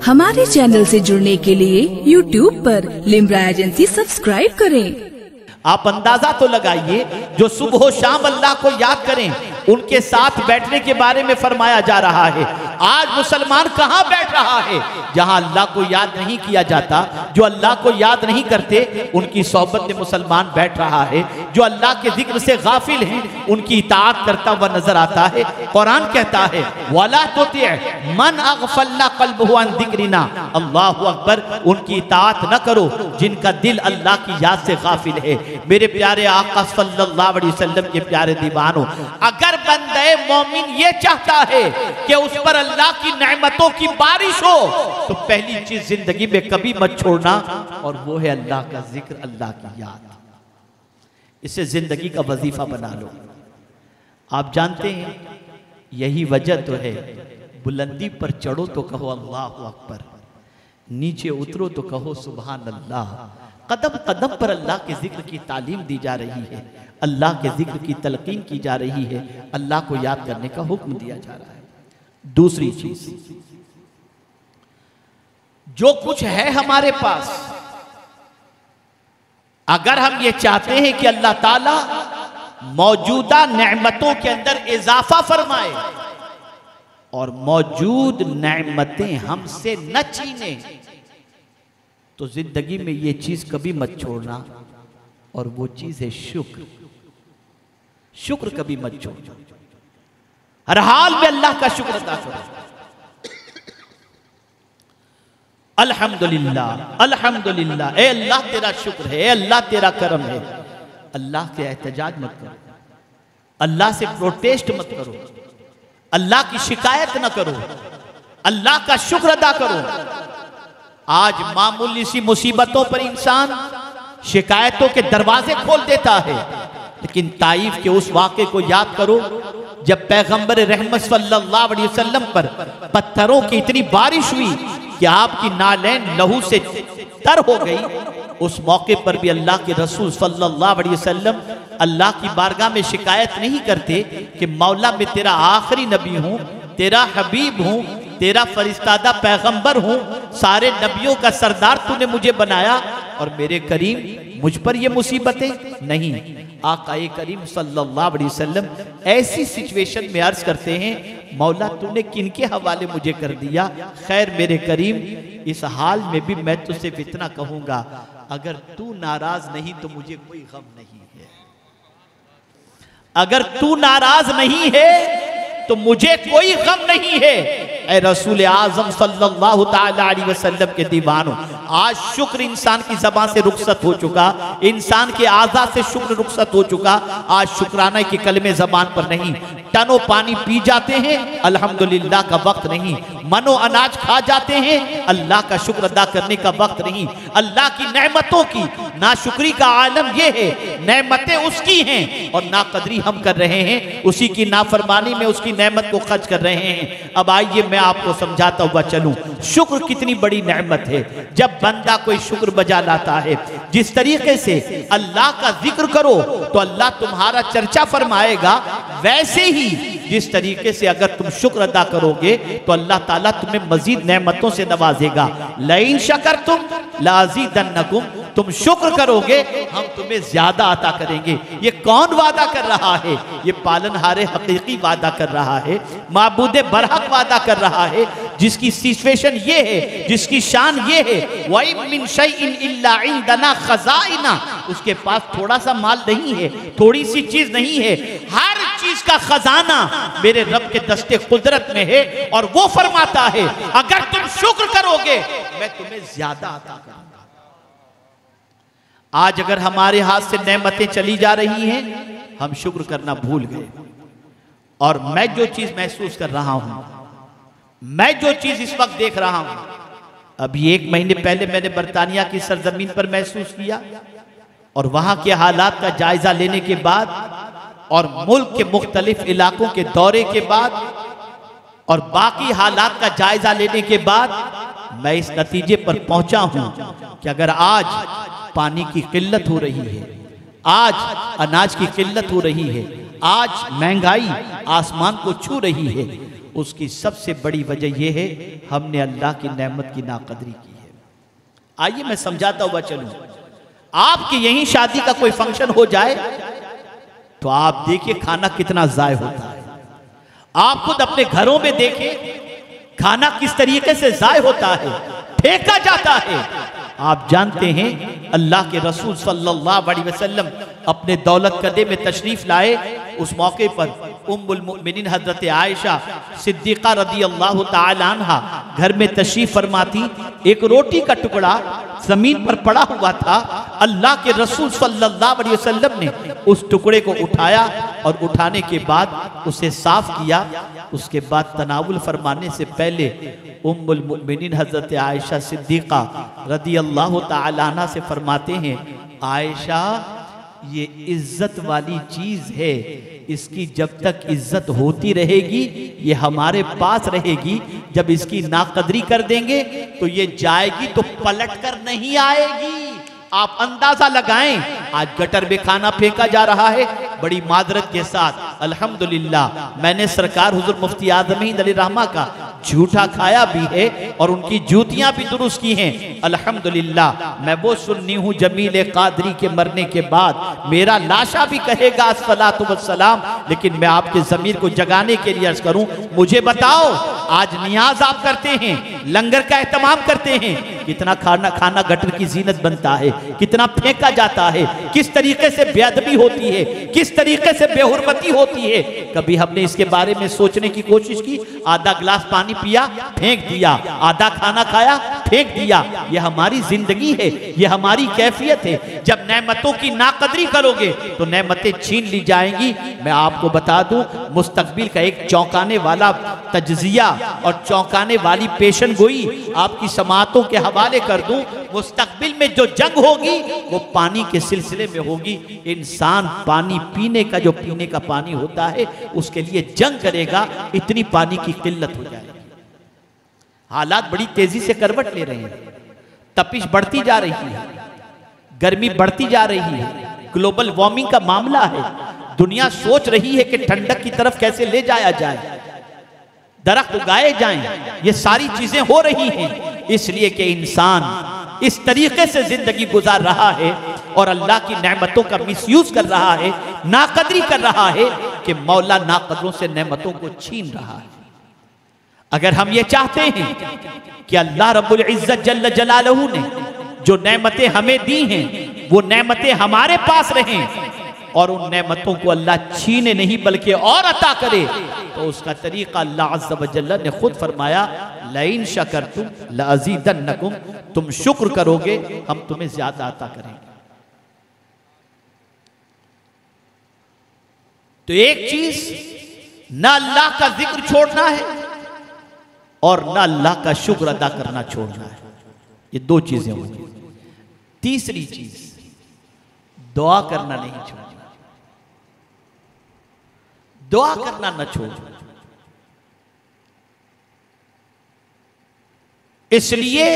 हमारे चैनल से जुड़ने के लिए YouTube पर लिम्रा एजेंसी सब्सक्राइब करें। आप अंदाजा तो लगाइए, जो सुबह शाम अल्लाह को याद करें, उनके साथ बैठने के बारे में फरमाया जा रहा है। आज मुसलमान कहाँ बैठ रहा है? जहाँ अल्लाह को याद नहीं किया जाता। जो अल्लाह को याद नहीं करते, उनकी सोहबत में मुसलमान बैठ रहा है। जो अल्लाह के जिक्र से गाफिल हैं, उनकी इताअत करता हुआ नजर आता है। कुरान कहता है, वला तुति मन अगफलना क़ल्बहु अन ज़िक्रिना, अल्लाहु अकबर, उनकी इताअत न करो जिनका दिल अल्लाह की याद से गाफिल है। मेरे प्यारे आका सल्लल्लाहु अलैहि वसल्लम के प्यारे दीवानों, अगर बंदे मोमिन ये चाहता है कि उस पर अल्लाह की नेमतों की बारिश हो, तो पहली चीज जिंदगी में कभी मत छोड़ना, और वो है अल्लाह का जिक्र, अल्लाह की याद। इसे जिंदगी का वजीफा बना लो। आप जानते हैं, यही वजह तो है, बुलंदी पर चढ़ो तो कहो अल्लाहु अकबर, नीचे उतरो तो कहो सुभान अल्लाह। कदम कदम पर अल्लाह के जिक्र की तालीम दी जा रही है, अल्लाह के जिक्र की तलकीन की जा रही है, अल्लाह को याद करने का हुक्म दिया जा रहा है। दूसरी चीज, जो कुछ है हमारे पास, अगर हम ये चाहते हैं कि अल्लाह ताला मौजूदा नेमतों के अंदर इजाफा फरमाए और मौजूद नेमतें हमसे न छीने, तो जिंदगी में ये चीज कभी मत छोड़ना, और वो चीज है शुक्र। शुक्र कभी मत छोड़ना, हर हाल में अल्लाह का शुक्र अदा करो। अल्हम्दुलिल्लाह अल्हम्दुलिल्लाह, ए अल्लाह तेरा शुक्र है, ए अल्लाह तेरा करम है। अल्लाह के एहतजाज मत करो, अल्लाह से प्रोटेस्ट मत करो, अल्लाह की शिकायत न करो, अल्लाह का शुक्र अदा करो। आज मामूली सी मुसीबतों पर इंसान शिकायतों के दरवाजे खोल देता है, लेकिन ताइफ के उस वाक़े को याद करो जब पैगंबर रहमत सल्लल्लाहु अलैहि वसल्लम पर पत्थरों की इतनी बारिश हुई कि आपकी नालैन लहू से तर हो गई। उस मौके पर भी अल्लाह के रसूल सल्लल्लाहु अलैहि वसल्लम अल्लाह की बारगाह में शिकायत नहीं करते कि मौला मैं तेरा आखिरी नबी हूँ, तेरा हबीब हूँ, तेरा फरिश्तादा पैगंबर हूँ, सारे नबियों का सरदार तूने मुझे बनाया, और मेरे करीम मुझ पर ये मुसीबतें नहीं। आकाए करीम सल्लल्लाहु अलैहि वसल्लम ऐसी सिचुएशन में अर्ज करते हैं, मौला तूने किनके हवाले मुझे कर दिया? खैर मेरे करीम, इस हाल में भी मैं तुझसे इतना कहूंगा, अगर तू नाराज नहीं तो मुझे कोई गम नहीं है। अगर तू नाराज नहीं है तो मुझे कोई गम नहीं है। ऐ रसूल आजम सल्लल्लाहु ताला अलैहि वसल्लम के दीवानों, आज शुक्र इंसान की ज़बान से रुखसत हो चुका, इंसान के आज़ा से शुक्र रुखसत हो चुका। आज शुक्राना के कलमे ज़बान पर नहीं, टनो पानी पी जाते हैं, अल्हम्दुलिल्लाह का वक्त नहीं, मनो अनाज खा जाते हैं, अल्लाह का शुक्र अदा करने का वक्त नहीं। अल्लाह की नेमतों की नाशुक्री का आलम यह है, नेमतें उसकी हैं और नाकदरी हम कर रहे हैं, उसी की नाफरमानी में उसकी नेमत को खर्च कर रहे हैं। अब आइए मैं आपको समझाता हुआ चलूं, शुक्र कितनी बड़ी नेमत है। जब बंदा कोई शुक्र बजा लाता है, जिस तरीके से अल्लाह का जिक्र करो तो अल्लाह तुम्हारा चर्चा फरमाएगा, वैसे ही जिस तरीके से अगर तुम शुक्र अदा करोगे तो अल्लाह ताला तुम्हें मजीद नेमतों से नवाजेगा। लइन शकरतुम लाज़ीदन्नकुम, तुम शुक्र करोगे हम तुम्हें ज्यादा अता करेंगे। ये कौन वादा कर रहा है? ये पालनहारे हकीकी वादा कर रहा है, माबूदे बरहक वादा कर रहा है, जिसकी सिचुएशन ये है, जिसकी शान ये है, वई मिन शैइन इल्ला इंदना खजाइना, उसके पास थोड़ा सा माल नहीं है, थोड़ी सी चीज नहीं है, हर चीज का खजाना मेरे रब के दस्ते कुदरत में है, और वो फरमाता है अगर तुम शुक्र करोगे मैं तुम्हें ज्यादा अता करूंगा। आज अगर हमारे हाथ से नेमतें चली जा रही हैं, हम शुक्र करना भूल गए। और मैं जो चीज महसूस कर रहा हूं, मैं जो चीज इस वक्त देख रहा हूं, अभी 1 महीने पहले मैंने बरतानिया की सरजमीन पर महसूस किया, और वहां के हालात का जायजा लेने के बाद और मुल्क के मुख्तलिफ इलाकों के दौरे के बाद और बाकी हालात का जायजा लेने के बाद मैं इस नतीजे पर पहुंचा हूं कि अगर आज पानी की किल्लत हो रही है, आज अनाज की किल्लत हो रही है, आज महंगाई आसमान को छू रही है, उसकी सबसे बड़ी वजह यह है हमने अल्लाह की नेमत की नाकदरी की है। आइए मैं समझाता हुआ चलूं। आपकी यहीं शादी का कोई फंक्शन हो जाए तो आप देखिए खाना कितना जाय होता है। आप खुद अपने घरों में देखें खाना किस तरीके से जाय होता है, फेंका जाता है। आप जानते हैं अल्लाह के रसूल सल्लल्लाहु अलैहि वसल्लम अपने दौलत कदे में तशरीफ लाए। उस मौके पर उम्मुल मोमिनीन हजरत आयशा सिद्दीक़ा रदी अल्लाह ताला अन्हा घर में तशरीफ फरमाती। एक रोटी का टुकड़ा जमीन पर पड़ा हुआ था। अल्लाह के रसूल सल्लल्लाहु अलैहि वसल्लम ने उस टुकड़े को उठाया और उठाने के बाद उसे साफ किया। उसके बाद तनावुल फरमाने से पहले उम्मुल मोमिनीन हजरत आयशा सिद्दीक़ा रदी अल्लाह ताला अन्हा से फरमाते हैं, आयशा ये इज्जत वाली चीज है, इसकी जब तक इज्जत होती रहेगी ये हमारे पास रहेगी। जब इसकी नाकदरी कर देंगे तो ये जाएगी तो पलट कर नहीं आएगी। आप अंदाजा लगाएं, आज गटर में खाना फेंका जा रहा है बड़ी मादरत के साथ। अल्हम्दुलिल्लाह मैंने सरकार हुजूर मुफ्ती आज़मीन अली रहमा का झूठा खाया भी है और उनकी जूतियां भी दुरुस्त की हैं। अल्हम्दुलिल्लाह मैं वो सुन्नी हूँ जमील कादरी के मरने के बाद मेरा लाशा भी कहेगा अस्सलातु वस्सलाम। लेकिन मैं आपके ज़मीर को जगाने के लिए अर्ज करूं, मुझे बताओ आज नियाज आप करते हैं, लंगर का एहतमाम करते हैं, कितना खाना गटर की जीनत बनता है, कितना फेंका जाता है, किस तरीके से बेअदबी होती है, किस तरीके से बेहुरमती होती है। कभी हमने इसके बारे में सोचने की कोशिश की? आधा गिलास पानी पिया फेंक दिया, आधा खाना खाया फेंक दिया। यह हमारी जिंदगी है, यह हमारी कैफियत है। जब नेमतों की नाकदरी करोगे तो नेमतें छीन ली जाएंगी। मैं आपको बता दूं मुस्तकबिल का एक चौंकाने वाला तज्जिया और चौंकाने वाली पेशन गोई आपकी समातों के हवाले कर दूं। मुस्तकबिल में जो जंग होगी वो पानी के सिलसिले में होगी। इंसान पानी पीने का, जो पीने का पानी होता है उसके लिए जंग करेगा, इतनी पानी की किल्लत हो जाएगी। हालात बड़ी तेजी से करवट ले रहे हैं, तपिश बढ़ती जा रही है, गर्मी बढ़ती जा रही है, ग्लोबल वार्मिंग का मामला है। दुनिया सोच रही है कि ठंडक की तरफ कैसे ले जाया जाए, दरख्त उगाए जाएं। ये सारी चीजें हो रही हैं इसलिए कि इंसान इस तरीके से जिंदगी गुजार रहा है और अल्लाह की नेमतों का मिसयूज कर रहा है, नाकदरी कर रहा है कि मौला नाकदरों से नेमतों को छीन रहा है। अगर हम ये चाहते हैं कि अल्लाह रब्बुल इज्जत जल्ल जलालहू ने जो नेमतें हमें दी हैं वो नेमतें हमारे पास रहें और उन नेमतों को अल्लाह छीने नहीं बल्कि और अता करे, तो उसका तरीका अल्लाह अज़्ज़ व जल्ल ने खुद फरमाया, लइन शकरतुम लअज़ीदन्नकुम, तुम शुक्र करोगे हम तुम्हें ज्यादा अता करेंगे। तो एक चीज ना अल्लाह का जिक्र छोड़ना है और ना अल्लाह का शुक्र अदा करना छोड़ना है। ये दो चीजें होंगी। तीसरी चीज दुआ करना नहीं छोड़ना, दुआ करना न छोड़ना। इसलिए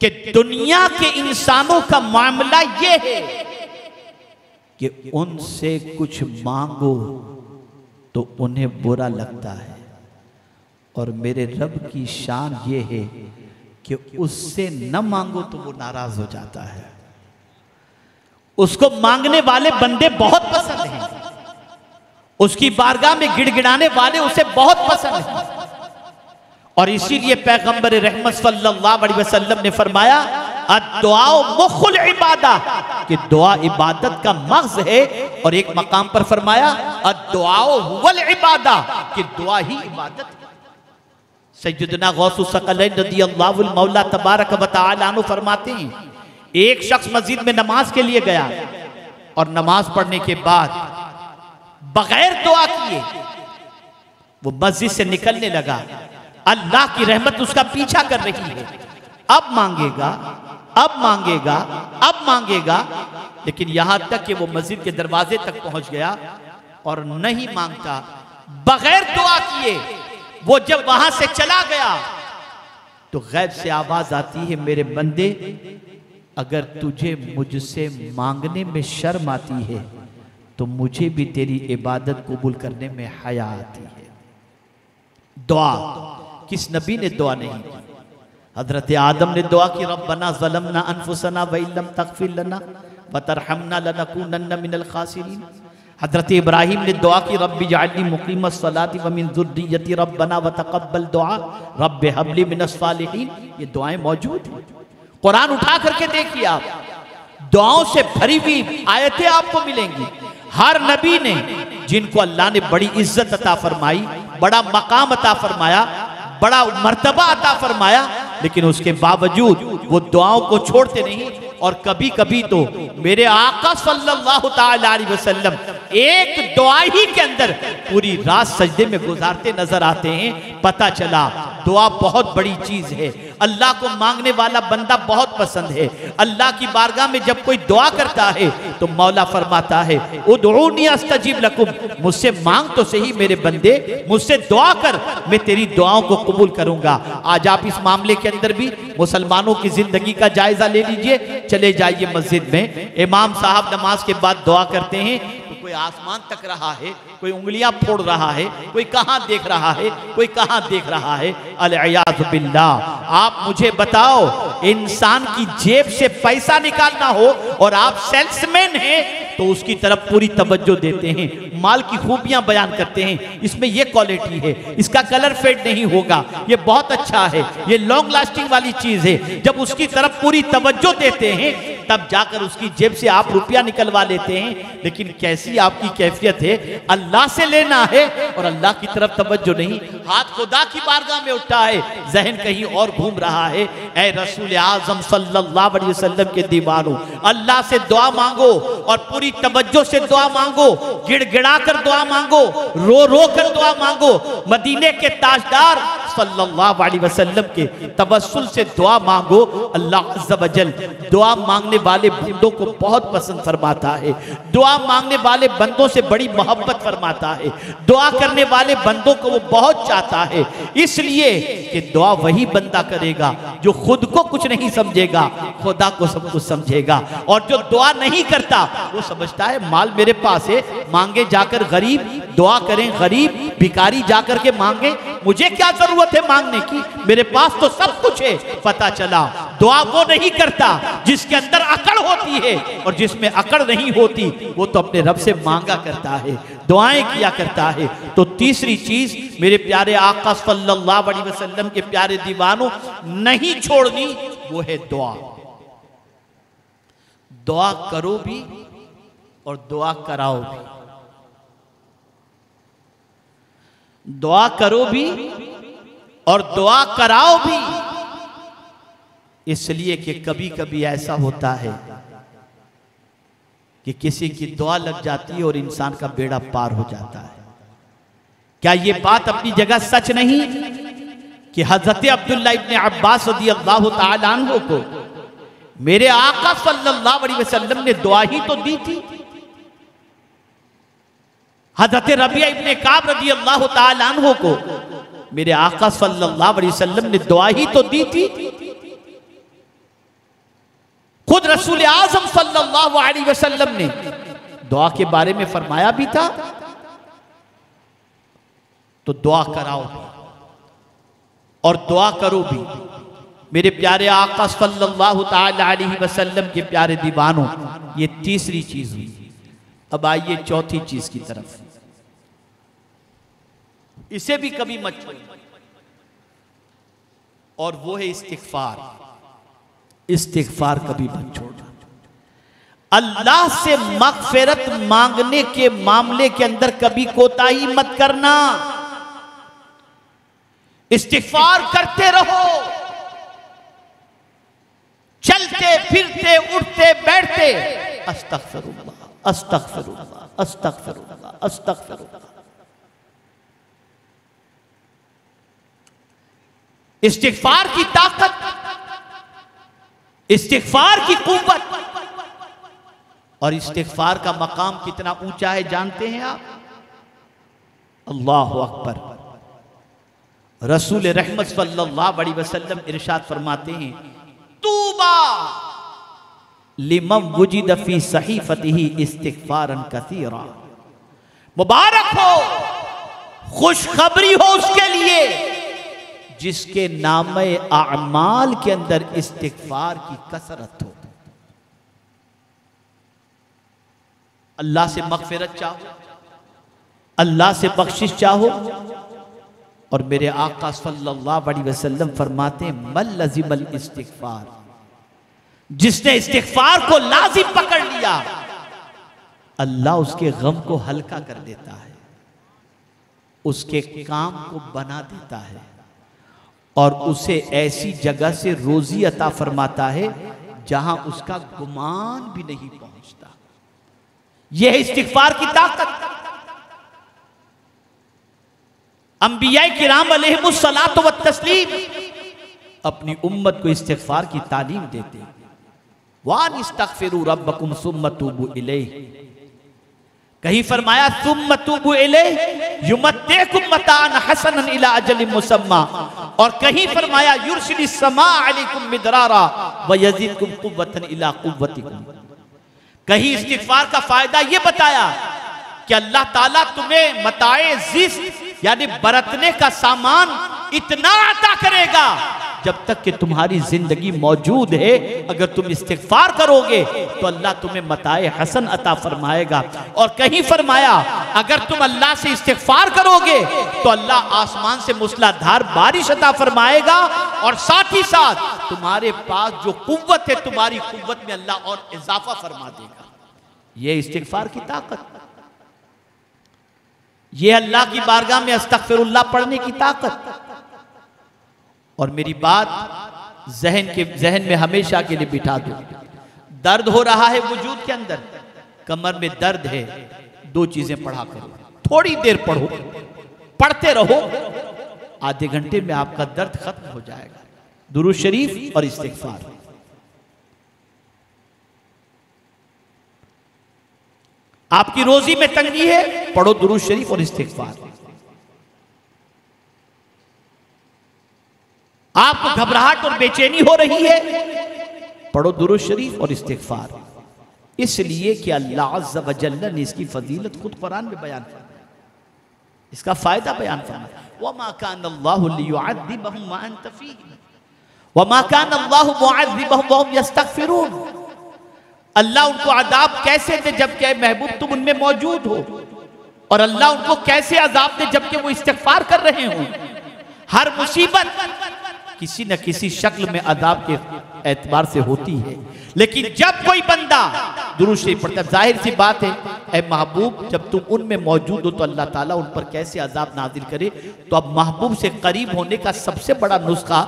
कि दुनिया के इंसानों का मामला यह है कि उनसे कुछ मांगो तो उन्हें बुरा लगता है और मेरे रब की शान ये है कि उससे न मांगो तो वो नाराज हो जाता है। उसको मांगने वाले बंदे बहुत पसंद हैं, उसकी बारगाह में गिड़गिड़ाने वाले उसे बहुत पसंद हैं। और इसीलिए पैगंबर रहमत सल्लल्लाहु अलैहि वसल्लम ने फरमाया, अद्दुआ मुखुल इबादा, कि दुआ इबादत का मग़ज़ है। और एक मकाम पर फरमाया, अद्दुआ हुवल इबादा, कि दुआ ही इबादत है। सैयदना गौसुस सकलैन रज़ियल्लाहु मौला तबारक व तआला अन्हु फरमाते हैं, एक शख्स मस्जिद में नमाज के लिए गया और नमाज पढ़ने के बाद बगैर दुआ किए वो मस्जिद से निकलने लगा। अल्लाह की रहमत उसका पीछा कर रही है, अब मांगेगा, अब मांगेगा, अब मांगेगा, लेकिन यहां तक कि वो मस्जिद के दरवाजे तक पहुंच गया और नहीं मांगता, बगैर दुआ किए। वो जब वहां से चला गया तो गैब से आवाज आती है, मेरे बंदे अगर तुझे मुझसे मांगने में शर्म आती है तो मुझे भी तेरी इबादत कबूल करने में हया आती है। दुआ किस नबी ने दुआ नहीं की? हजरत आदम ने दुआ की, रब्बना ज़लमना अनफुसना व इल्लम तग़फिर लना व तरहमना लनकूनन्ना मिनल खासिरीन। हजरत इब्राहिम ने दुआ की, रब्बि जअलनी मुक़ीमस सलाति व मिन ज़ुर्रिय्यति रब्बना व तक़ब्बल दुआ रब्बि हबली मिनस सालिहीन। ये दुआएं मौजूद हैं। कुरान उठा करके देखिए आप, दुआओं से भरी हुई आयतें आपको मिलेंगी। हर नबी ने, जिनको अल्लाह ने बड़ी इज्जत अता फरमाई, बड़ा मकाम अता फरमाया, बड़ा मर्तबा अता फरमाया, लेकिन उसके बावजूद वो दुआओं को छोड़ते नहीं। और कभी कभी तो मेरे आका सल्लल्लाहु ताला अलैहि वसल्लम एक दुआ ही के अंदर पूरी रात सजदे में गुजारते नजर आते हैं। पता चला दुआ बहुत बड़ी चीज है, अल्लाह को मांगने वाला बंदा बहुत पसंद है। अल्लाह की बारगाह में जब कोई दुआ करता है तो मौला फरमाता है, उदऊनी अस्तजीब लकुम, मुझसे मांग तो सही मेरे बंदे, मुझसे दुआ कर, मैं तेरी दुआओं को कबूल करूंगा। आज आप इस मामले के अंदर भी मुसलमानों की जिंदगी का जायजा ले लीजिए। चले जाइए मस्जिद में, इमाम साहब नमाज के बाद दुआ करते हैं तो कोई आसमान तक रहा है, कोई उंगलियां फोड़ रहा है, कोई कहां देख रहा है, कोई कहां देख रहा है। अल-इयाज़ु बिल्लाह। आप मुझे बताओ, इंसान की जेब से पैसा निकालना हो और आप सेल्समैन हैं तो उसकी तरफ पूरी तवज्जो देते हैं, माल की खूबियां बयान करते हैं, इसमें ये क्वालिटी है, इसका कलर फेड नहीं होगा, ये बहुत अच्छा है, ये लॉन्ग लास्टिंग वाली चीज है। जब उसकी तरफ पूरी तवज्जो देते हैं तब जाकर उसकी जेब से आप रुपया निकलवा लेते हैं। लेकिन कैसी आपकी कैफियत है, अल्लाह से लेना है और अल्लाह की तरफ तवज्जो नहीं, हाथ खुदा की बारगाह में उठा है, जहन कहीं और घूम रहा है। ऐ रसूल आज़म सल्लल्लाहु अलैहि वसल्लम के दीवानों, अल्लाह से दुआ मांगो और पूरी तवज्जो से दुआ मांगो, गिड़गिड़ा कर दुआ मांगो, रो रो कर दुआ मांगो। मदीने के ताजदार सल्लल्लाहु अलैहि वसल्लम के तवस्सुल से दुआ मांगो। अल्लाह अज़्ज़ व जल दुआ मांगने वाले बंदों को बहुत पसंद फरमाता है, दुआ मांगने वाले बंदों से बड़ी मोहब्बत फरमाता है, दुआ करने वाले बंदों को वो बहुत चाहता है। इसलिए कि दुआ वही बंदा करेगा जो खुद को कुछ नहीं समझेगा, खुदा को सब कुछ समझेगा। और जो दुआ नहीं करता वो समझता है माल मेरे पास है, मांगे जाकर गरीब, दुआ करें गरीब, भिखारी जाकर के मांगे, मुझे क्या जरूरत है मांगने की, मेरे पास तो सब कुछ है। पता चला दुआ वो नहीं करता जिसके अंदर अकड़ होती है, और जिसमें अकड़ नहीं होती वो तो अपने रब से मांगा करता है, दुआएं किया करता है। तो तीसरी चीज मेरे प्यारे आका सल्लल्लाहु अलैहि वसल्लम के प्यारे दीवानों नहीं छोड़नी, वो है दुआ। दुआ करो भी और दुआ कराओ भी, दुआ करो भी और दुआ कराओ भी। इसलिए कि कभी कभी ऐसा होता है कि किसी की दुआ लग जाती है और इंसान का बेड़ा पार हो जाता है। क्या ये बात अपनी जगह सच नहीं कि हजरत अब्दुल्ला इब्ने अब्बास रज़ियल्लाहु ताला अन्हु को मेरे आका सल्लल्लाहु अलैहि वसल्लम ने दुआ ही तो दी थी। हजरत रबिया इब्ने काब रज़ियल्लाहु ताला अन्हु को मेरे आका सल्लल्लाहु अलैहि वसल्लम ने दुआ ही तो दी थी। खुद रसूल आज़म सल्लल्लाहु अलैहि वसल्लम ने दुआ के बारे में फरमाया भी था। तो दुआ कराओ और दुआ करो भी। मेरे प्यारे आका सल्लल्लाहु ताला अलैहि वसल्लम के प्यारे दीवानों, ये तीसरी चीज हुई। अब आइए चौथी चीज की तरफ, इसे भी कभी मत छोड़िए, और वो है इस्तिगफार। इस्तिगफार कभी मत छोड़ना। अल्लाह से मगफिरत मांगने के मामले के अंदर कभी कोताही मत करना। इस्तिगफार करते रहो, चलते फिरते उठते बैठते अस्तगफिरुल्लाह अस्तगफिरुल्लाह अस्तगफिरुल्लाह अस्तगफिरुल्लाह। इस्तिगफार की ताकत, इस्तिगफार की कुव्वत और इस्तिगफार का मकाम कितना ऊंचा है जानते हैं आप? अल्लाहु अकबर। रसूल रहमत सल्लल्लाहु अलैहि वसल्लम इरशाद फरमाते हैं, तूबा लिमन वुजिद फी सहीफतिही इस्तिगफारन कसीरा। मुबारक हो, खुशखबरी हो उसके लिए जिसके नामे आमाल के अंदर इस्तिगफार की कसरत हो। अल्लाह से मगफिरत चाहो, अल्लाह से बख्शिश चाहो, और मेरे आका सल्लल्लाहु अलैहि वसल्लम फरमाते हैं मल लज़िमल इस्तिगफार, जिसने इस्तिगफार को लाजिम पकड़ लिया अल्लाह उसके गम को हल्का कर देता है, उसके काम को बना देता है और उसे ऐसी जगह से रोजी अता फरमाता है जहां उसका गुमान भी नहीं पहुंचता। यह है इस्तिगफार की ताकत। अंबिया किराम अलैहिमुस्सलातु व तस्लीम अपनी उम्मत को इस्तिगफार की तालीम देते हैं। वान इस्तगफिरू रब्बकुम सुम्मा तूबू इलैहि, कहीं फरमाया सुम्मा तूबू इलैहि युमत्तिकुम मतान हसनन इला अजलिन मुसम्मा, और कहीं फरमाया युरसिलिस समा अलैकुम मिदरारा व यज़िदकुम कुव्वतन इला कुव्वतिकुम। कहीं इस्तिगफार का फायदा यह बताया कि अल्लाह ताला तुम्हें मताए जिस्त यानी बरतने का सामान इतना अता करेगा जब तक कि तुम्हारी जिंदगी मौजूद है। अगर तुम इस्तिगफार करोगे तो अल्लाह तुम्हें मताए हसन अता फरमाएगा। और कहीं फरमाया अगर तुम अल्लाह से इस्तिगफार करोगे तो अल्लाह आसमान से मूसलाधार बारिश अता फरमाएगा, और साथ ही साथ तुम्हारे पास जो कुव्वत है तुम्हारी कुव्वत में अल्लाह और इजाफा फरमा देगा। यह इस्तिगफार की ताकत, यह अल्लाह की बारगाह में अस्तगफिरुल्लाह पढ़ने की ताकत। और मेरी बात जहन में हमेशा के लिए बिठा दो। दर्द हो रहा है वजूद के अंदर, कमर में दर्द है, दो चीजें पढ़ा करो, थोड़ी देर पढ़ो, पढ़ते रहो, आधे घंटे में आपका दर्द खत्म हो जाएगा। दुरूद शरीफ और इस्तिगफार। आपकी रोजी में तंगी है, पढ़ो दुरूद शरीफ और इस्तिगफार। आपको घबराहट और बेचैनी हो रही है, पढ़ो दुरूद शरीफ और इस्तिगफार। इसलिए कि अल्लाह अज़्ज़ व जल्ल ने इसकी फजीलत खुद कुरान में बयान फरमाया, इसका फायदा बयान फरमाया। वमा कान अल्लाहु लियुअज़्ज़िबहुम व अंत फ़ीहिम वमा कान अल्लाहु मुअज़्ज़िबहुम व हुम यस्तगफिरून। अल्लाह उनको अज़ाब कैसे दे जबकि महबूब तुम उनमें मौजूद हो, और अल्लाह उनको कैसे अज़ाब दे जबकि वो इस्तिगफार कर रहे हो। हर मुसीबत किसी न किसी शक्ल में अज़ाब के एतबार से होती है, लेकिन जब कोई बंदा दुरूद शरीफ पढ़ता है, जाहिर सी बात है ऐ महबूब जब तुम उनमें मौजूद हो तो अल्लाह ताला उन पर कैसे अज़ाब नाजिल करे। तो अब महबूब से करीब होने का सबसे बड़ा नुस्खा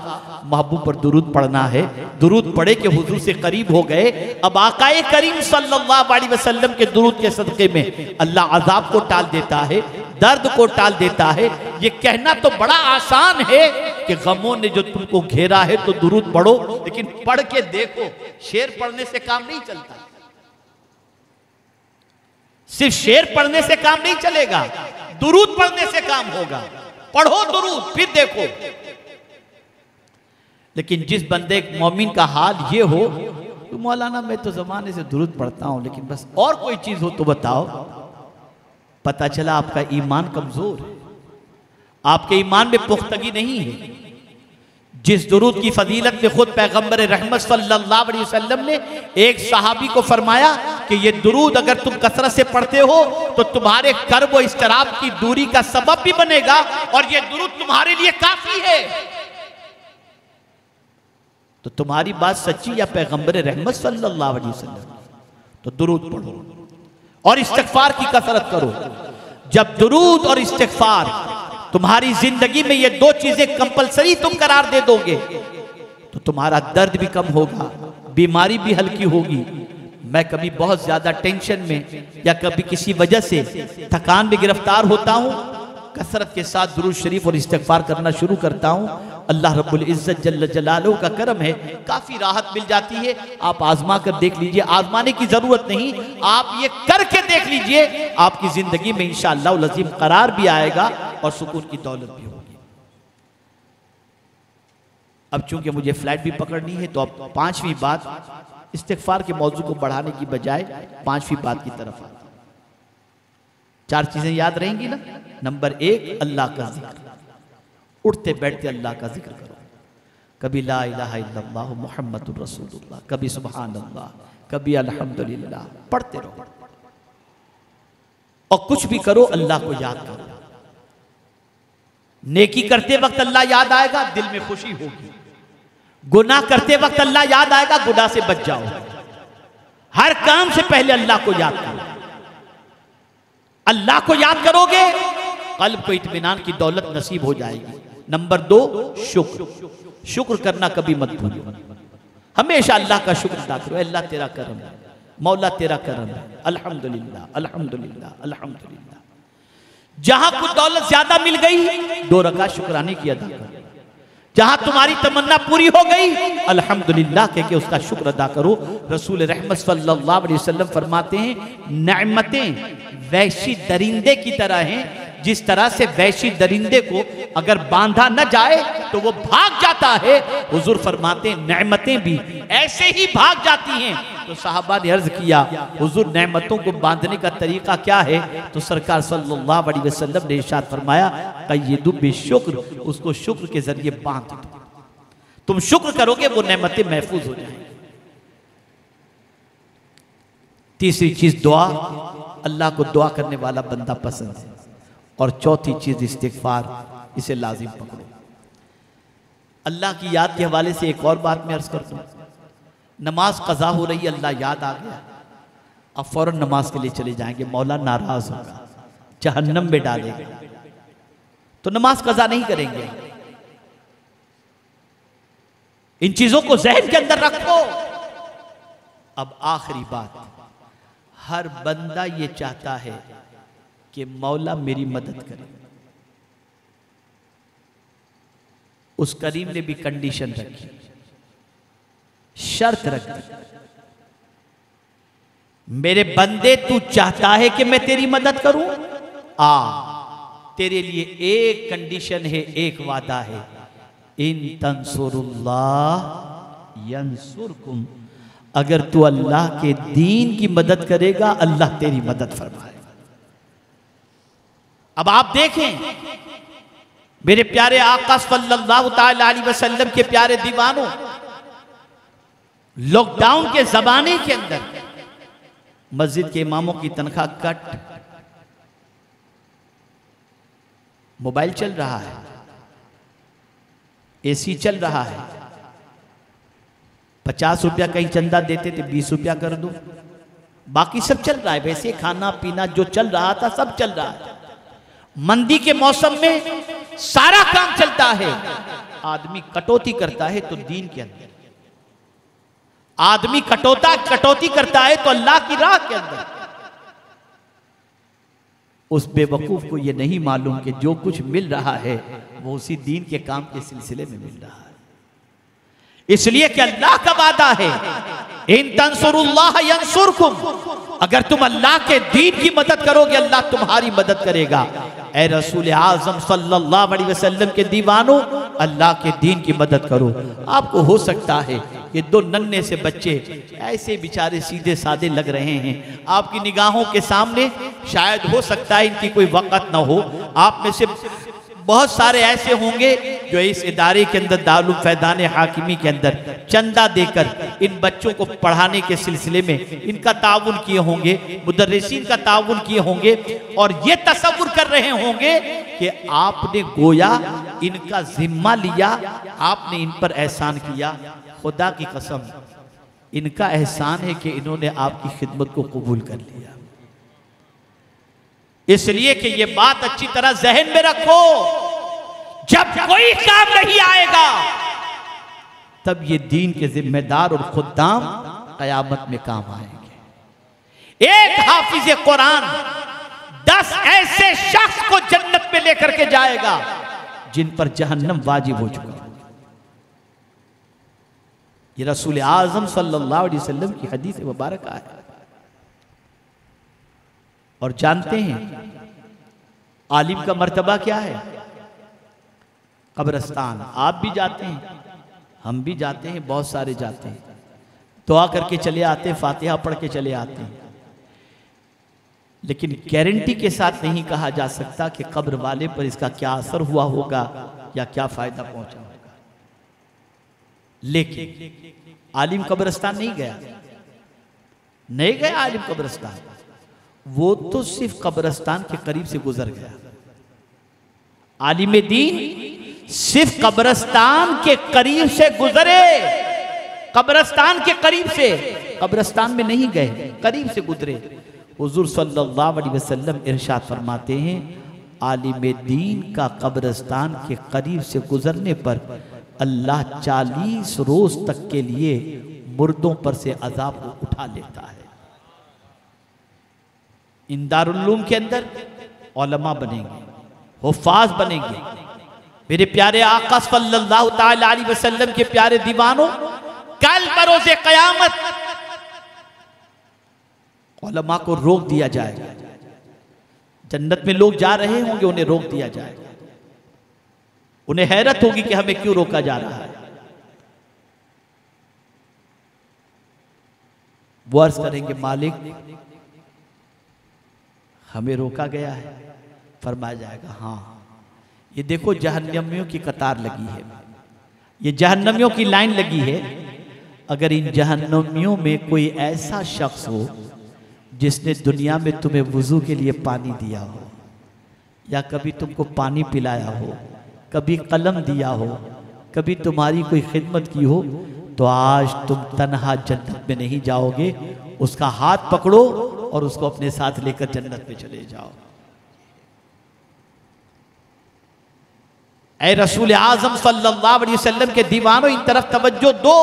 महबूब पर दुरूद पढ़ना है। दुरूद पढ़े के हुजूर से करीब हो गए। अब आकाए करीम सल्लल्लाहु अलैहि वसल्लम के दुरूद के सदक़े में अल्लाह अज़ाब को टाल देता है, दर्द को टाल देता है। ये कहना तो बड़ा आसान है कि गमों ने जो तुमको घेरा है तो दुरूद पढ़ो, लेकिन पढ़ के देखो, शेर पढ़ने से काम नहीं चलता, सिर्फ शेर पढ़ने से काम नहीं चलेगा, दुरूद पढ़ने से काम होगा। पढ़ो दुरूद फिर देखो। लेकिन जिस बंदे मोमिन का हाल ये हो तो मौलाना मैं तो जमाने से दुरूद पढ़ता हूं, लेकिन बस और कोई चीज हो तो बताओ, पता चला आपका ईमान कमजोर है, आपके ईमान में पुख्तगी नहीं है। जिस दुरूद की फजीलत में खुद पैगंबर रहमत सल्लल्लाहु अलैहि वसल्लम ने एक सहाबी को फरमाया कि ये दुरूद अगर तुम कसरत से पढ़ते हो तो तुम्हारे कर्ब व इस्तराब की दूरी का सबब भी बनेगा, और ये दुरूद तुम्हारे लिए काफी है। तो तुम्हारी बात सच्ची या पैगंबर रहमत सल्लल्लाहु अलैहि वसल्लम? तो दुरूद पढ़ो और इस्तिगफार की कसरत करो। जब दुरूद और इस्तिगफार तुम्हारी जिंदगी में ये दो चीजें कंपलसरी तुम करार दे दोगे तो तुम्हारा दर्द भी कम होगा, बीमारी भी हल्की होगी। मैं कभी बहुत ज्यादा टेंशन में या कभी किसी वजह से थकान में गिरफ्तार होता हूं, कसरत के साथ दुरूद शरीफ और इस्तिगफार करना शुरू करता हूं। अल्लाह रब्बुल इज्जत जल्ल जलालुहु का करम है, काफी राहत मिल जाती है। आप आजमा कर देख लीजिए, आजमाने की जरूरत नहीं, आप ये करके देख लीजिए, आपकी जिंदगी में इंशाअल्लाह लज़ीम करार भी आएगा और सुकून की दौलत भी होगी। अब चूंकि मुझे फ्लाइट भी पकड़नी है तो अब पांचवी बात इस्तिगफार के मौजू को बढ़ाने की बजाय पांचवी बात की तरफ आते हैं। 4 चीजें याद रहेंगी ना। नंबर 1 अल्लाह का जिक्र, उठते बैठते अल्लाह का जिक्र करो। कभी ला इलाहा इल्लल्लाह मुहम्मदुर रसूलुल्लाह, कभी सुभान अल्लाह, कभी अल्हम्दुलिल्लाह, पढ़ते रहो। और कुछ भी करो अल्लाह को याद करो। नेकी करते वक्त अल्लाह याद आएगा, दिल में खुशी होगी। गुनाह करते वक्त अल्लाह याद आएगा, गुनाह से बच जाओ। हर काम से पहले अल्लाह को याद करो। अल्लाह को याद करोगे, कल्ब को इत्मीनान की दौलत नसीब हो जाएगी। नंबर 2 शुक्र, शुक्र करना कभी मत भूलो। हमेशा अल्लाह का शुक्र अदा करो। अल्लाह तेरा करम है, मौला तेरा करम है, अल्हम्दुलिल्लाह अल्हम्दुलिल्लाह अल्हम्दुलिल्लाह। जहां कुछ दौलत ज्यादा मिल गई 2 रकात शुक्राने की अदा करो। जहां तुम्हारी तमन्ना पूरी हो गई अल्हम्दुलिल्लाह कह के उसका शुक्र अदा करो। रसूल रहमत सल्लल्लाहु अलैहि वसल्लम फरमाते हैं, नेमतें वैशी दरिंदे की तरह हैं। जिस तरह से वैशी दरिंदे को अगर बांधा न जाए तो वो भाग जाता है, हुजूर फरमाते हैं नेमतें भी ऐसे ही भाग जाती हैं। तो साहबा ने अर्ज किया, हुजूर नेमतों को बांधने का तरीका क्या है? तो सरकार सल्लल्लाहु अलैहि वसल्लम ने इरशाद फरमाया, क़य्यिदू बिशुक्र, उसको शुक्र के जरिए बांध दो। तुम शुक्र करोगे वो नेमतें महफूज हो जाएंगी। तीसरी चीज दुआ, अल्लाह को दुआ करने वाला बंदा पसंद है। और चौथी चीज इस्तिग़फ़ार, इसे लाजिम पकड़ो। अल्लाह की याद के हवाले से एक और बात मैं अर्ज कर दूं। नमाज कज़ा हो रही, अल्लाह याद आ गया, अब फौरन नमाज के लिए चले जाएंगे, मौला नाराज होगा, जहन्नम में डालेगा, तो नमाज कज़ा नहीं करेंगे। इन चीजों को ज़हन के अंदर रखो। अब आखिरी बात, हर बंदा ये चाहता है कि मौला मेरी मदद करे। उस करीम ने भी कंडीशन रखी, शर्त रखी, मेरे बंदे तू चाहता है कि मैं तेरी मदद करूं? तेरे लिए एक कंडीशन है, एक वादा है, इन तंसुरुल्लाह यंसुरकुम, अगर तू अल्लाह के दीन की मदद करेगा अल्लाह तेरी मदद फरमाएगा। अब आप देखें मेरे प्यारे आका सल्लल्लाहु ताला अलैहि वसल्लम के प्यारे दीवानों, लॉकडाउन के जमाने के अंदर मस्जिद के इमामों की तनख्वाह कट, मोबाइल चल रहा है, एसी चल रहा है, 50 रुपया कहीं चंदा देते थे 20 रुपया कर दो, बाकी सब चल रहा है। वैसे खाना पीना जो चल रहा था सब चल रहा है। मंदी के मौसम में सारा काम चलता है। आदमी कटौती करता है तो दीन के अंदर, आदमी कटौती करता है तो अल्लाह की राह के अंदर। उस बेवकूफ को यह नहीं मालूम कि जो कुछ मिल रहा है वो उसी दीन के काम के सिलसिले में मिल रहा है। इसलिए कि अल्लाह का वादा है, इन तंसुरुल्लाह यंसुरकुम, अगर तुम अल्लाह के दीन की मदद करोगे अल्लाह तुम्हारी मदद करेगा। ऐ रसूल आज़म सल्लल्लाहु अलैहि वसल्लम के दीवानों, अल्लाह के दीन की मदद करो। आपको हो सकता है ये 2 नन्हे से बच्चे ऐसे बेचारे सीधे साधे लग रहे हैं आपकी निगाहों के सामने, शायद हो सकता है इनकी कोई वक़्त ना हो। आप में से बहुत सारे ऐसे होंगे जो इस इदारे के अंदर, दारुल फैज़ान हाकिमी के अंदर चंदा देकर इन बच्चों को पढ़ाने के सिलसिले में इनका ताउन किए होंगे, मुदर्रिसीन का ताउन किए होंगे, और ये तसव्वुर कर रहे होंगे कि आपने गोया इनका जिम्मा लिया, आपने इन पर एहसान किया। खुदा की कसम, इनका एहसान है कि इन्होंने आपकी खिदमत को कबूल कर लिया। इसलिए कि ये बात अच्छी तरह जहन में रखो, जब कोई काम नहीं आएगा तब ये दीन के जिम्मेदार और खुद्दाम कयामत में काम आएंगे। एक हाफिज कुरान 10 ऐसे शख्स को जन्नत में लेकर के जाएगा जिन पर जहन्नम वाजिब हो चुका है। ये रसूल आज़म सल्लल्लाहु अलैहि वसल्लम की हदीस मुबारक है। और जानते हैं आलिम का मर्तबा क्या है? कब्रिस्तान। आप भी जाते हैं, हम भी जाते हैं, बहुत सारे जाते हैं, दुआ करके चले आते हैं, फातिहा पढ़ के चले आते हैं। लेकिन गारंटी के साथ नहीं कहा जा सकता कि कब्र वाले पर इसका क्या असर हुआ होगा या क्या फायदा पहुंचा होगा। लेकिन आलिम कब्रिस्तान नहीं गया, नहीं गया आलिम कब्रिस्तान, वो तो सिर्फ कब्रिस्तान के करीब से गुजर गया। आलिम दीन सिर्फ कब्रिस्तान के करीब से गुजरे, कब्रिस्तान के करीब से, कब्रिस्तान में नहीं गए, करीब से गुजरे। हुजूर सल्लल्लाहु अलैहि वसल्लम इरशाद फरमाते हैं, आलिम दीन का कब्रिस्तान के करीब से गुजरने पर अल्लाह 40 रोज तक के लिए मुर्दों पर से अजाब को उठा लेता है। इन दारुल उलूम के अंदर उलमा बनेंगे, हुफ्फाज बनेंगे। मेरे प्यारे आका सल्लल्लाहु ताला अलैहि वसल्लम के प्यारे दीवानों, कल बरोज़े क़यामत उलमा को रोक दिया जाएगा। जन्नत में लोग जा रहे होंगे, उन्हें रोक दिया जाएगा। उन्हें हैरत होगी कि हमें क्यों रोका जा रहा है। वो अर्ज करेंगे, मालिक हमें रोका गया है। फरमाया जाएगा, हाँ ये देखो जहन्नमियों की कतार लगी है, ये जहन्नमियों की लाइन लगी है। अगर इन जहन्नमियों में कोई ऐसा शख्स हो जिसने दुनिया में तुम्हें वुजू के लिए पानी दिया हो, या कभी तुमको पानी पिलाया हो, कभी कलम दिया हो, कभी तुम्हारी कोई खिदमत की हो, तो आज तुम तन्हा जन्नत में नहीं जाओगे, उसका हाथ पकड़ो और उसको अपने साथ लेकर जन्नत में चले जाओ। ऐ रसूल आजम सल्लल्लाहु अलैहि वसल्लम के दीवानों, इन तरफ तवज्जो दो,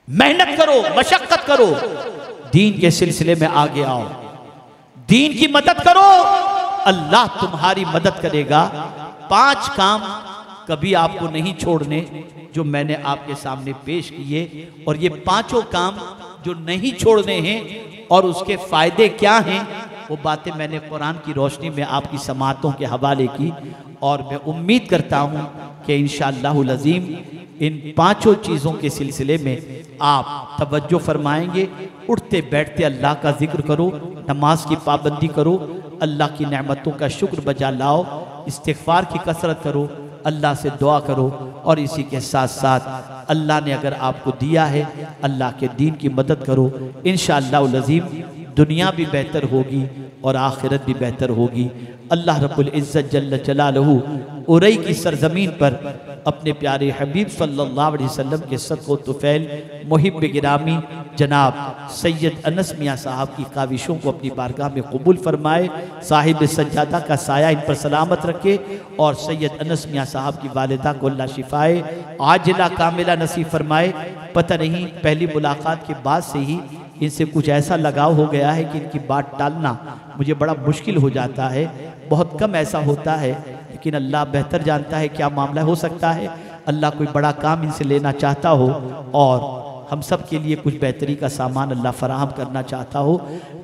मेहनत करो, मशक्कत करो, दीन के सिलसिले में आगे आओ, दीन की मदद करो, अल्लाह तुम्हारी मदद करेगा। 5 काम कभी आपको नहीं छोड़ने जो मैंने आपके सामने पेश किए, और ये 5 काम जो नहीं छोड़ने हैं और उसके फायदे क्या हैं, वो बातें मैंने कुरान की रोशनी में आपकी समातों के हवाले की। और मैं उम्मीद करता हूँ कि इंशाअल्लाहुल अज़ीम इन 5 चीज़ों के सिलसिले में आप तवज्जो फरमाएंगे। उठते बैठते अल्लाह का जिक्र करो, नमाज की पाबंदी करो, अल्लाह की नेमतों का शुक्र बजा लाओ, इस्तिग़फ़ार की कसरत करो, अल्लाह से दुआ करो, और इसी के साथ साथ अल्लाह ने अगर आपको दिया है, अल्लाह के दीन की मदद करो। इंशाअल्लाहुल अज़ीम दुनिया भी बेहतर होगी और आखिरत भी बेहतर होगी। अल्लाह रब्बुल इज़्ज़त जल्ल जलालहू उरई की सरजमीन पर अपने प्यारे हबीब सल्लल्लाहु अलैहि वसल्लम के सदक़ो तुफ़ैल मुहिब गिरामी जनाब सैयद अनस मियाँ साहब की काविशों को अपनी बारगाह में कबूल फरमाए, साहिब सज्जादा का साया इन पर सलामत रखे, और सैयद अनस मियाँ साहब की वालिदा को अल्लाह शिफाए आजिला कामिला नसीब फरमाए। पता नहीं पहली मुलाकात के बाद से ही इनसे कुछ ऐसा लगाव हो गया है कि इनकी बात टालना मुझे बड़ा मुश्किल हो जाता है। बहुत कम ऐसा होता है, लेकिन अल्लाह बेहतर जानता है क्या मामला हो सकता है। अल्लाह कोई बड़ा काम इनसे लेना चाहता हो और हम सब के लिए कुछ बेहतरी का सामान अल्लाह फराहम करना चाहता हो,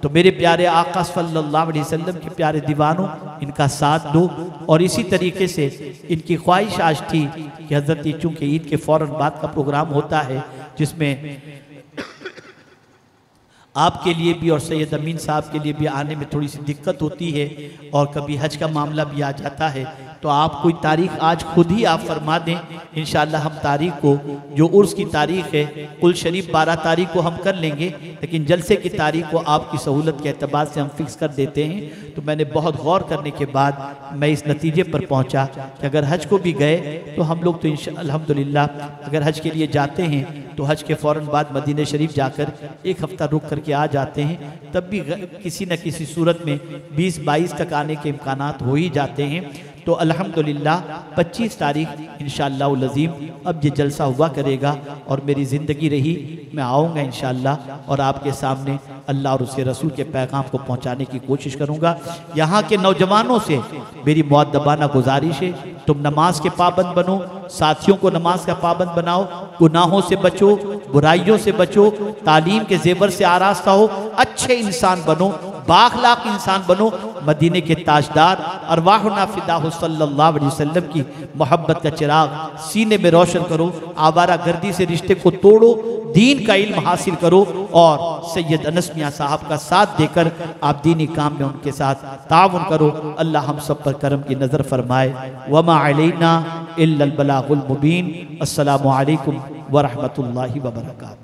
तो मेरे प्यारे आका सल्लल्लाहु अलैहि वसल्लम के प्यारे दीवानों, इनका साथ दो। और इसी तरीके से इनकी ख्वाहिश आज थी कि हज़रत चूँकि ईद के फ़ौरन बाद का प्रोग्राम होता है, जिसमें आपके लिए भी और सैयद अमीन साहब के लिए भी आने में थोड़ी सी दिक्कत होती है, और कभी हज का मामला भी आ जाता है, तो आप कोई तारीख आज खुद ही आप फरमा दें। इंशाअल्लाह हम तारीख को, जो उर्स की तारीख है कुल शरीफ 12 तारीख को हम कर लेंगे, लेकिन जलसे की तारीख को आपकी सहूलत के एतबार से हम फिक्स कर देते हैं। तो मैंने बहुत गौर करने के बाद मैं इस नतीजे पर पहुंचा कि अगर हज को भी गए तो हम लोग तो अल्हम्दुलिल्लाह अगर हज के लिए जाते हैं तो हज के फ़ौरन बाद मदीना शरीफ जाकर 1 हफ्ता रुक करके आ जाते हैं, तब भी किसी न किसी सूरत में 20-22 तक आने के इम्कानात हो ही जाते हैं। तो अल्हम्दुलिल्लाह 25 तारीख इंशाअल्लाहुल अज़ीम अब ये जलसा हुआ करेगा, और मेरी ज़िंदगी रही मैं आऊँगा इंशाअल्लाह और आपके सामने अल्लाह और उसके रसूल के पैगाम को पहुँचाने की कोशिश करूँगा। यहाँ के नौजवानों से मेरी मुअद्दबाना गुजारिश है, तुम नमाज के पाबंद बनो, साथियों को नमाज का पाबंद बनाओ, गुनाहों से बचो, बुराइयों से बचो, तालीम के जेवर से आरास्ता हो, अच्छे इंसान बनो, बाखलाक इंसान बनो, मदीने के ताजदार अरवाहुना फिदाहु सल्लल्लाहु अलैहि वसल्लम की मोहब्बत का चिराग सीने में रोशन करो। आवारा गर्दी से रिश्ते को तोड़ो, दीन का इल्म हासिल करो और सैयद अनस मियां साहब का साथ देकर आप दीनी काम में उनके साथ ताउन करो। अल्लाह हम सब पर करम की नज़र फरमाए। वमा अलैना इल्लल बलागुल मुबीन। अस्सलामु अलैकुम व रहमतुल्लाहि व बरकातुहू।